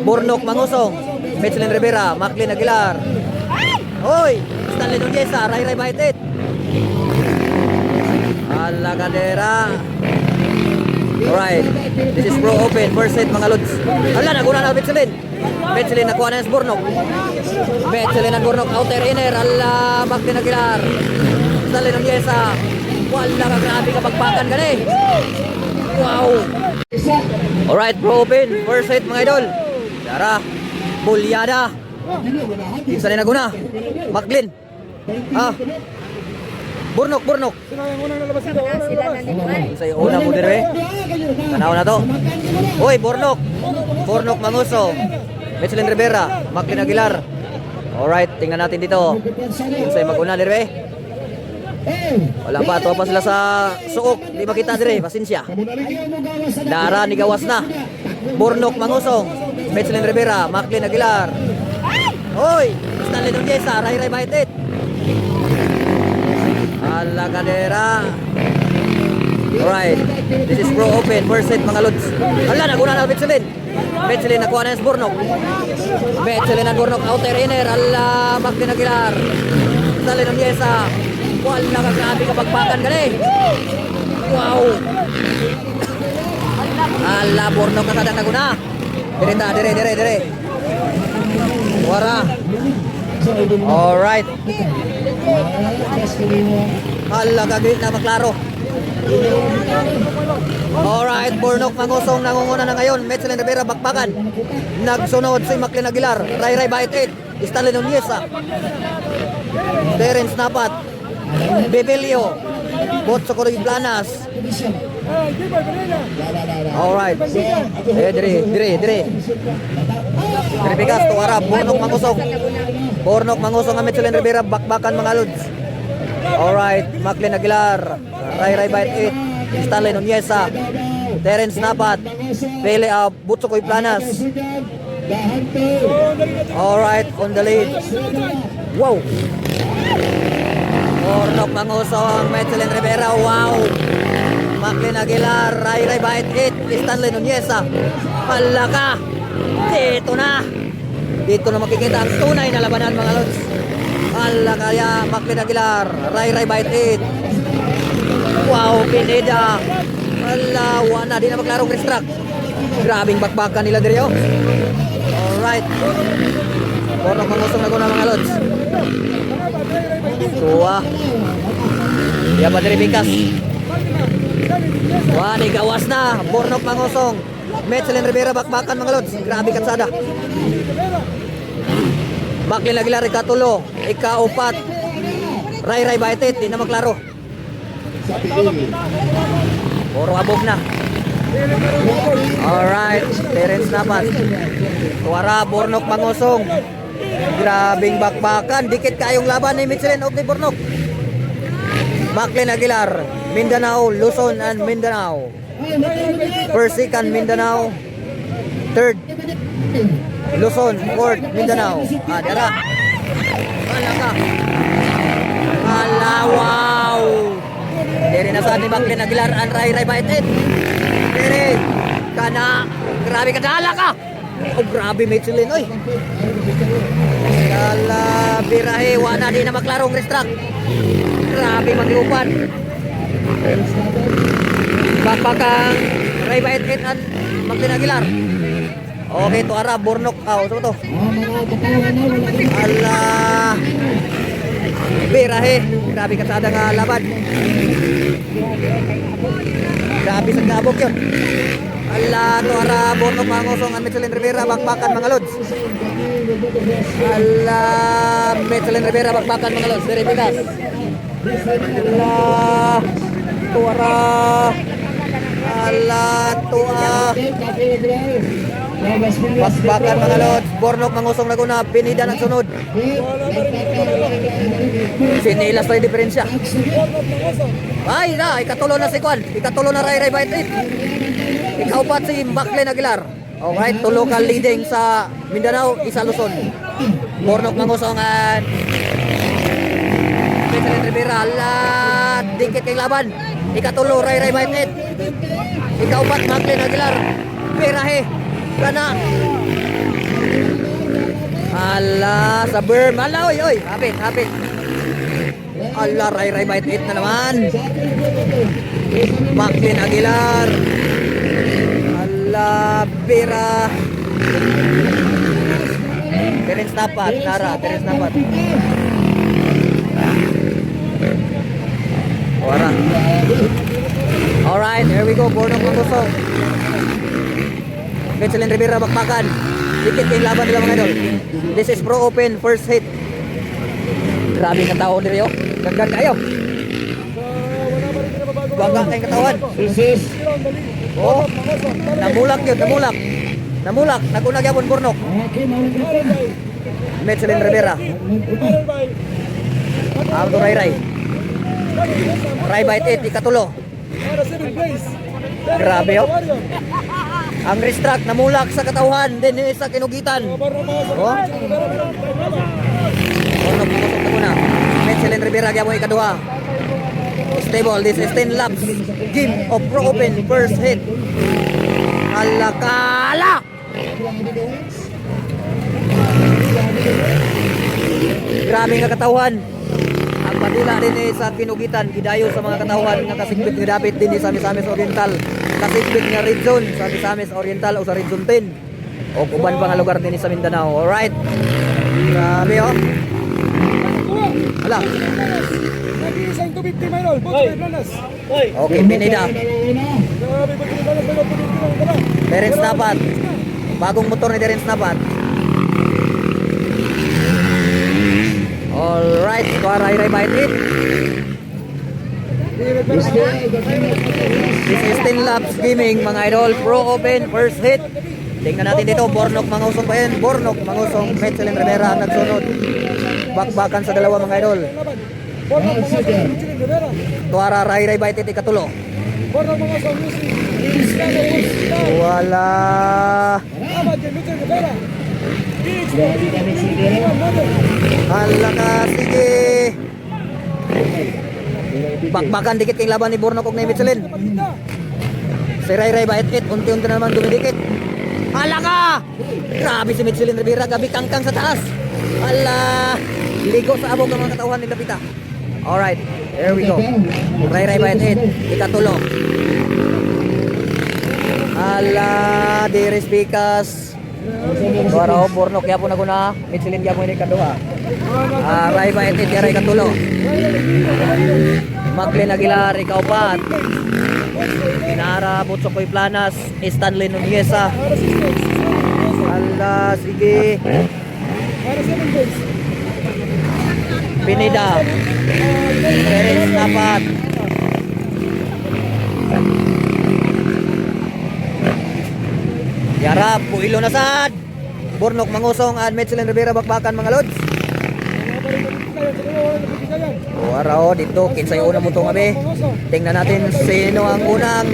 Burnok Mangusong, Michelin Rivera, Macklin Aguilar. Hoy, Stanley Nuneza, Ray Baitit. Alagadera. Alright, this is Pro Open, first set mga lods. Ala, naguna na Michelin. Michelin nakuha na yung Burnok. Michelin ang Burnok, outer inner. Ala, Macklin Aguilar. Stanley Nuneza. Wala ka, grabe ka pagpakan ka na eh. Wow. Alright, Pro Open, first set mga idol. Tara, Bulyada. Isa rin naguna. Macklin. Burnok. Sino yung unang nalabas dito? Sa una mo din eh. Tanaw na to. Uy, Burnok Manguso. Michelin Rivera, Macklin Aguilar. Alright, tingnan natin dito. Sa'yo mag-una din eh. Wala pa, ito pa sila sa suok. Di makita dire, pasensya. Dara, nigawas na. Burnok Mangusong, Michelin Rivera, Macklin Aguilar. Hoy, Stanley Nuneza, Ray Baitit. Alagadera. Alright, this is Pro Open, first set mga lods. Ala, naguna na Michelin. Michelin nakuha na yung Burnok. Michelin ang Burnok, outer inner. Ala, Macklin Aguilar. Stanley Nuneza. Wala ka, grabe ka pagpakan ka na eh. Wow. Ala, Burnok na kadang naguna. Dire. Wara. Alright. Ala, gagawin na maklaro. Alright, Burnok Mangusong nangunguna na ngayon. Michelin Rivera bakbakan. Nagsunod si Macklin Aguilar. Ray Baitit. Stanley Nuneza. Terence Napat. Bebelio. Botso Coroy Planas. Alright. Dire. Dire Pikas, tuwara. Burnok Mangusong ang Michelin Rivera bakbakan mga lods. Alright, Macklin Aguilar, Ray Baitit, Stanley Nuneza, Terence Napat, Pele Butso Koy Planas. Alright, on the lead. Wow. Burnok Mangusong, Michelin Rivera, wow. Macklin Aguilar, Ray Baitit, Stanley Nuneza. Palaka. Dito na makikita ang tunay na labanan mga lods. Ala kaya Macklin Aguilar, Ray Baitit. Wow, Pineda. Ala, wana di na maglarong race track. Grabing bakbakan nila diri oh. Alright. Burnok Mangusong na mga lods. Tuwa. Iya pa diri Pikas. Wani gawas na. Burnok Mangusong, Michelin Rivera bakbakan mga lods. Grabe katsada. Macklin Aguilar ikatulo, ikaupat. Ray Baitit, di na maklaro. Puro abog na. Alright, Terence Napat. Tuwara, Burnok Mangusong. Grabing bakbakan. Dikit kayong laban ni Michelin o ni Burnok. Macklin Aguilar, Mindanao, Luzon and Mindanao. First, second, Mindanao. Third, Luzon, fourth, Mindanao. Dara. Malaka. Wow. Dere na saan ni Macklin Aguilar and Ray Baitit. Dere. Kana. Grabe ka dala ka. Oh, grabe Michelin, oy. Kala birahe, wala di na maklarong race track. Grabe maglupan. Bakbakang Ray Baitit and Macklin Aguilar. Okay, to ara Burnok. Ano to? Ala. Birahe. Grabe katsada nga laban. Grabe sa kabog yun. Ala, to ara Burnok Mangusong ang Michelin Rivera bakbakan mga lods. Ala, Michelin Rivera bakbakan mga lods. Very bigas. Ala, to ara. Ala, to bakbakan mga lods. Burnok Mangusong Laguna, Pinida ng sunod. Sinilas pa yung diferensya. Ay na, ikatulo na si Kwan. Ikatulo na Ray Baitit. Ikaupat si Macklin Aguilar. Alright, tulo ka leading sa Mindanao, isa Luzon. Burnok Mangusong at Michelin Rivera. Alat, dikit kay laban. Ikatulo Ray Baitit. Ikaupat Macklin Aguilar. Pirahe. Kana. Nasa berm. Ala, oy, oy. Hapit, hapit. Ala, Ray Bite 8 na naman. Macklin Aguilar. Ala, Pira. Terence Napat, Nara, Terence Napat. Wara. Alright, here we go. Bornok ng Kusong. Betselin Rivera bakbakan. Dikit yung laban nila mga idol. This is Pro Open first hit. Grabe ng tao nila yun. Gaggan kayo. Bangga kayong katawan. Oh, namulak yun, namulak. Namulak, nagunag yapon Bornok. Betselin Rivera. Aldo Ray. Ray Bite 8, ikatulo. Grabe yun. Ang wrist track namulak sa katauhan, din sa kinugitan. Oh. Bornok pumusok na muna. Betselin Rivera gyapon ikaduha. Stable, this is 10 laps. Game of Pro Open first hit. Alakala. Grabe nga katauhan. Ang padula din sa kinugitan, gidayo sa mga katauhan nga kasigbit nga dapit din sa Misamis Oriental. Kasigbit nga red zone sa Misamis Oriental o sa red zone 10. O uban pa nga lugar din sa Mindanao. Alright. Grabe oh. Hala. Okay, Pineda. Terence Napat. Bagong motor ni Terence Napat. Alright, Ray Bite 8. This is 10 laps gaming mga idol. Pro Open first hit. Tingnan natin dito, Bornok Mangusong pa yan. Bornok Mangusong, Betselin Rivera ang nagsunod. Bakbakan sa dalawa mga idol. Tuara Ray Bite 8 ikatulo. Wala. Hala ka, sige. Bakbakan dikit kayong laban ni Bornok og ni Betselin. Si Ray Bite 8 unti-unti na naman dumidikit. Hala ka! Grabe si Betselin Rivera, gabi kangkang sa taas. Hala! Ligo sa abog ng mga katauhan nila pita. Alright, here we go. Ray Bite 8 ikatulo. Hala, Diris Picas. Tuara o Bornok yapon ako na. Betselin yapon ini kaduha. Ray Bite 8 yaray katulo. Macklin Aguilar ikaupat. Nara Butsokoy Planas, Stanley Nuniesa. Hala, sige. Pineda. Terence Napat. Yarap, Puilo na sad. Bornok Mangusong at Betselin Rivera bakbakan mga lods. Waro dito, kinsay una mo itong gabi. Tingnan natin sino ang unang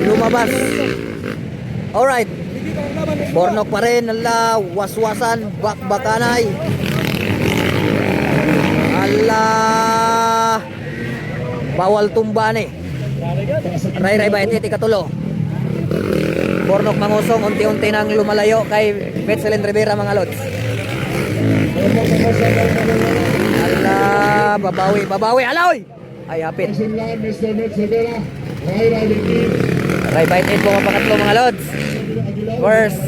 lumabas. Alright. Bornok pa rin, ala, waswasan, bakbakanay. Ala, bawal tumba ni. Ray Bite 8 ikatulo. Bornok Mangusong, unti-unti nang lumalayo kay Betselin Rivera mga lods. Ala, babawi, aloy! Ay, hapit. Ray Bite 8 po ang pangatlo mga lods. First.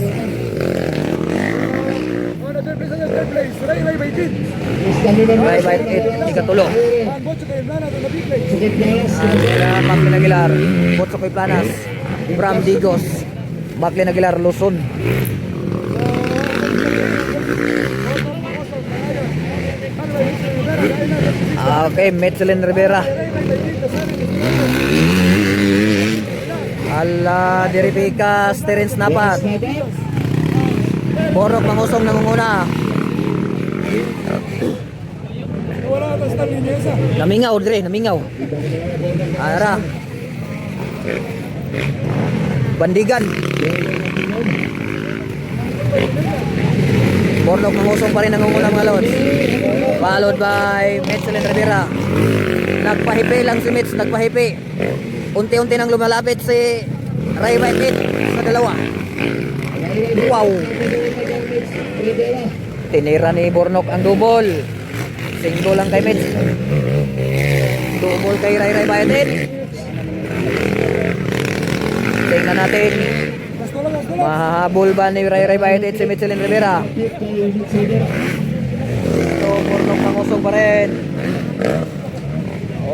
Ray Bite 8, ikatulo. Macklin Aguilar, Butsokoy Planas, Bram Digos, Macklin Aguilar, Luzon. Okay, Betselin Rivera. Ala, Diris Picas, Terence Napat. Bornok Mangusong nangunguna. Namingaw, Dre, namingaw. Ara. Bandigan. Bornok Mangusong pa rin nangunguna mga lods. Followed by Betselin Rivera. Nagpahipi lang si Mitch, nagpahipi. Unti-unti nang lumalapit si Ray Bite 8 sa dalawa. Wow. tinira ni Bornok ang double. Single lang kay Mitch. Double kay Ray Ray Bayatin. Tingnan natin. Mahahabol ba ni Ray Ray Bayatin si Michelin Rivera? So, Bornok mangusog pa rin.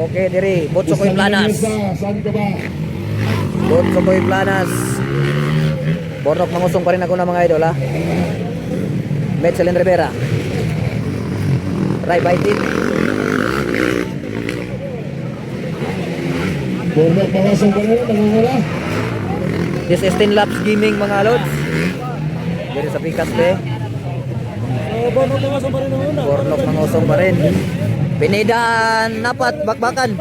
Okay, diri. Botso ko'y planas. Botso ko'y planas. Bornok mangusong pa rin ako na mga idol, ha? Michelin Rivera. Ray Bayatin. Bornok mangusong pa rin, nangungula. This is 10 laps gaming mga lods. Diri sa pikas be. Bornok mangusong pa rin ang una. Bornok mangusong pa rin. Pinidaan napat bakbakan.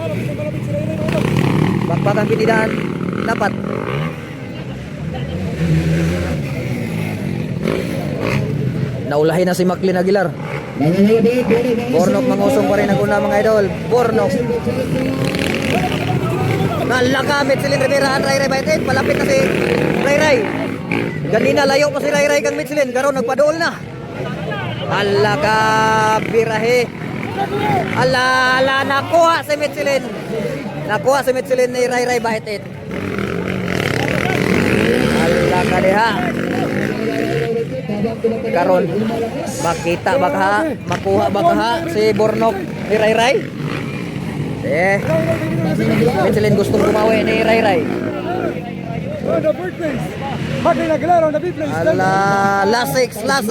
Bakbakan pinidaan napat. Naulahin na si Macklin Aguilar. Bornok mangusong pa rin ang una mga idol. Bornok. Nalaka Michelin Rivera ang Ray Ray Bayatin. Palapit na si Ray Ray. Ganina layo pa si Ray Ray kang Michelin. Karon nagpaduol na. Alaka birahe. Ala nakuha si Michelin. Nakuha si Michelin ni Ray Ray Bayatin. Alaka diha. Karon makita baka makuha baka si Bornok ni Ray Ray. Michelin gustong bumawi ni Ray Ray. Ala, last six laps.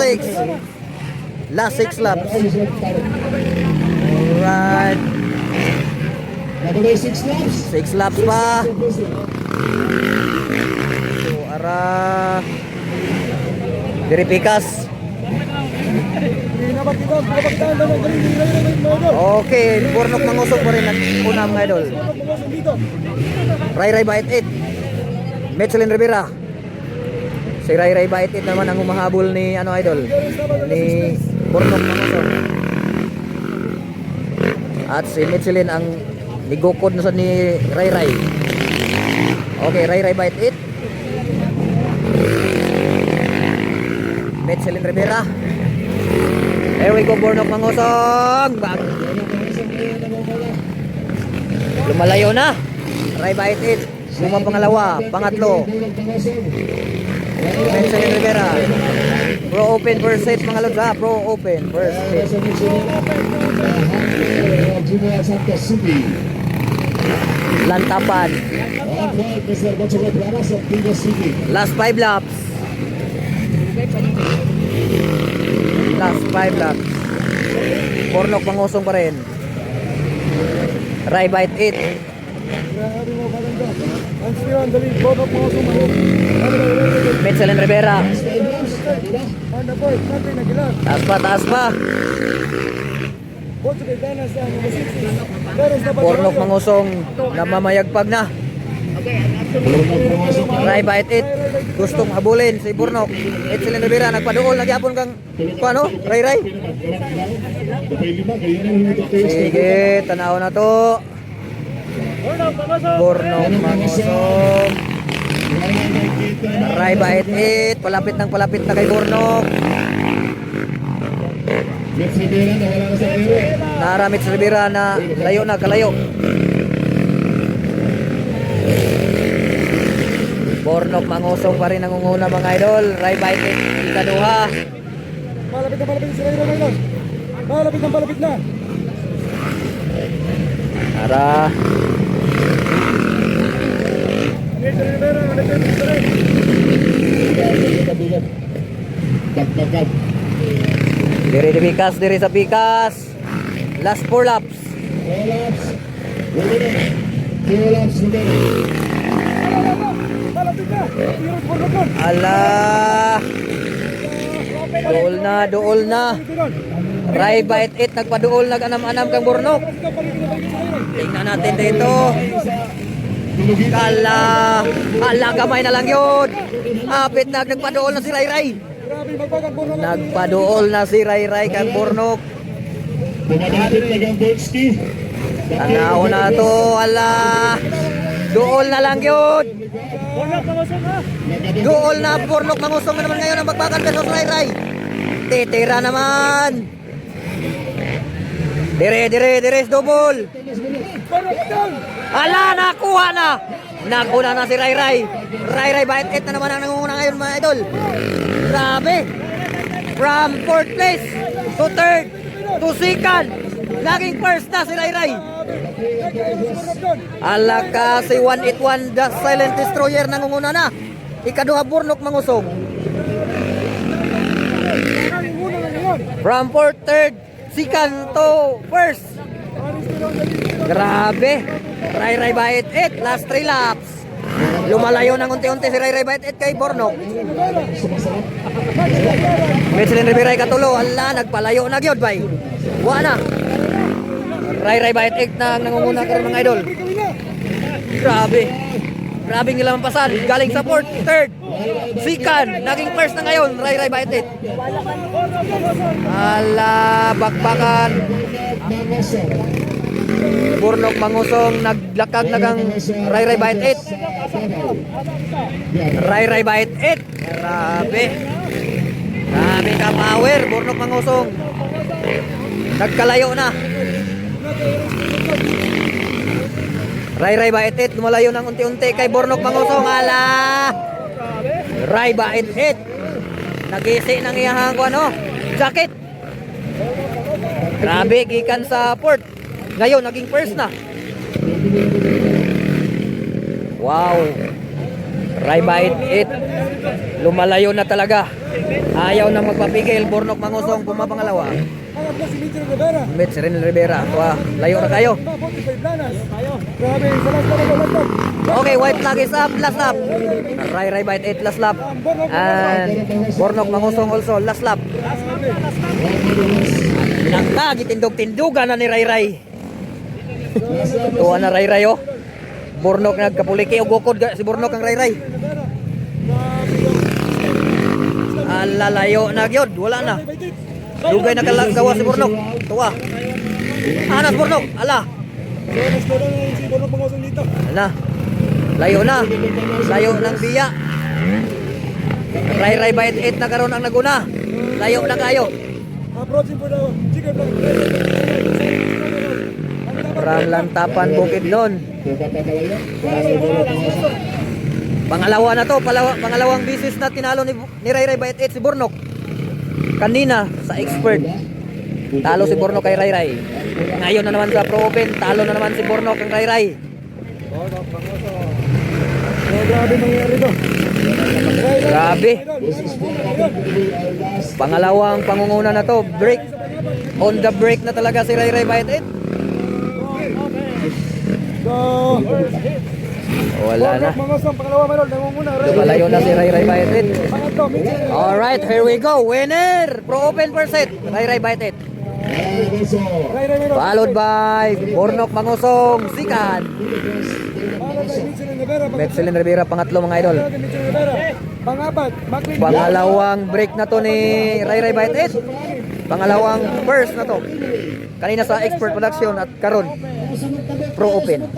Alright. 6 laps pa. So, ara diri pikas. Okay, Bornok mangusog pa rin ang una mga idol. Ray Ray Bayatin. Michelin Rivera. Si Ray Ray Bayatin naman ang humahabol ni ano idol, ni Bornok mangusog. At si Michelin ang nigukod na sa ni Ray Ray. Okay, Ray Ray Bayatin. Michelin Rivera. There we go, Bornok mangusog. Lumalayo na. Ray Bayatin. Buma pangalawa, pangatlo. Michelin Rivera. Pro Open first set mga lods, ha. Pro Open first set. Lantapan. Last 5 laps. Last 5 laps. Bornok mangusong pa rin. Ray Bayatin. Michelin Rivera. Taas pa. Bornok mangusong, namamayagpag na. Ray Bayatin. Gustong habulin si Bornok. Michelin Rivera nagpaduol nagyapon kang ano? Ray Ray. Sige, tanaw na to. Bornok mangusong. Ray Bayatin, palapit na kay Bornok. Nara Mitch Rivera na kalayo. Bornok mangusong pa rin ang unguna mga idol. Ray Bayatin, ikaduha. Malapit na si Ray Ray. Malapit na. Nara. Diri sa pikas. Last 4 laps. Ala. Dool na. Ray Bayatin nagpaduol, nag-anam-anam kang Bornok. Tingnan natin dito. Kala gamay na lang yun. Apit nagpaduol na si Ray Ray. Nagpaduol na si Ray Ray kang Bornok. Tanaw na to. Ala. Dool na lang yun. Dool na Bornok mangusong na naman ngayon ang bagbakan versus Ray Ray. Titira naman. Dire, double. Ala, nakuha na. Nakuna na si Ray Ray. Ray Ray Bait 8 na naman ang nangunguna ngayon mga idol. Grabe. From 4th place to 3rd to 2nd. Naging first na si Ray Ray. Ala ka si 181 the Silent Destroyer nangunguna na. Ikaduha Burnok Mangusong. From 4th, 3rd, 2nd to 1st. Grabe. Ray Ray Bait 8, last 3 laps. Lumalayo ng unti-unti si Ray Ray Bait 8 kay Burnok. Michelin Rivera katulo. Ala, nagpalayo na gyud bay. Wa na. Ray Ray Bait 8 na ang nangunguna karon mga idol. Grabe. Grabe ng ilang pasan. Galing sa 4th, 3rd, 2nd. Naging first na ngayon. Ray Ray Bait 8. Ala, bakbakan. Burnok Mangusong naglakag nagang Ray Ray Bait 8. Ray Ray Bait 8. Grabe. Grabe ka power. Burnok Mangusong. Nagkalayo na. Ray Ray Bait 8 lumalayo ng unti-unti kay Burnok Mangusong. Ala. Ray Bait 8. Nagisi ng iyahang ano, jacket. Grabe gikan sa port. Ngayon naging first na. Wow. Ray Bait 8. Lumalayo na talaga. Ayaw na magpapigil. Burnok Mangusong pumapangalawa. Michelin Rivera. Tuwa, layo na kayo. Okay, white flag is up. Last lap. Ray Ray Bait 8 last lap. And Burnok Mangusong also last lap. Nagtagitindog-tindugan na ni Ray Ray. Tuwa na Ray Ray oh. Burnok nagkapuliki o gukod si Burnok ang Ray Ray. Alalayo na gyud, wala na. Dugay na kalagawa si Burnok. Tuwa. Anas Burnok, ala. Ala. Layo na. Layo ng biya. Ray Ray Bait 8 na karon ang naguna. Layo na kayo. Approaching for the chicken block. From Lantapan, Bukidnon. Pangalawa na to, pangalawang bisis na tinalo ni Ray Ray Bait 8 si Burnok. Kanina sa expert. Talo si Burnok kay Ray Ray. Ngayon na naman sa Pro Open, talo na naman si Burnok kay Ray Ray. Grabe nangyari to. Grabe. Pangalawang pangunguna na to. Break. On the break na talaga si Ray Ray Bait 8. So, Wala na. Lumalayo na si Ray Ray Bait 8. Alright, here we go. Winner! Pro Open per set. Ray Ray Bait 8. Followed by Burnok Mangusong, Sikan. Michelin Rivera, pangatlo mga idol. Pangalawang break na to ni Ray Ray Bait 8. Pangalawang first na to. Kanina sa Expert Production at karon Pro Open.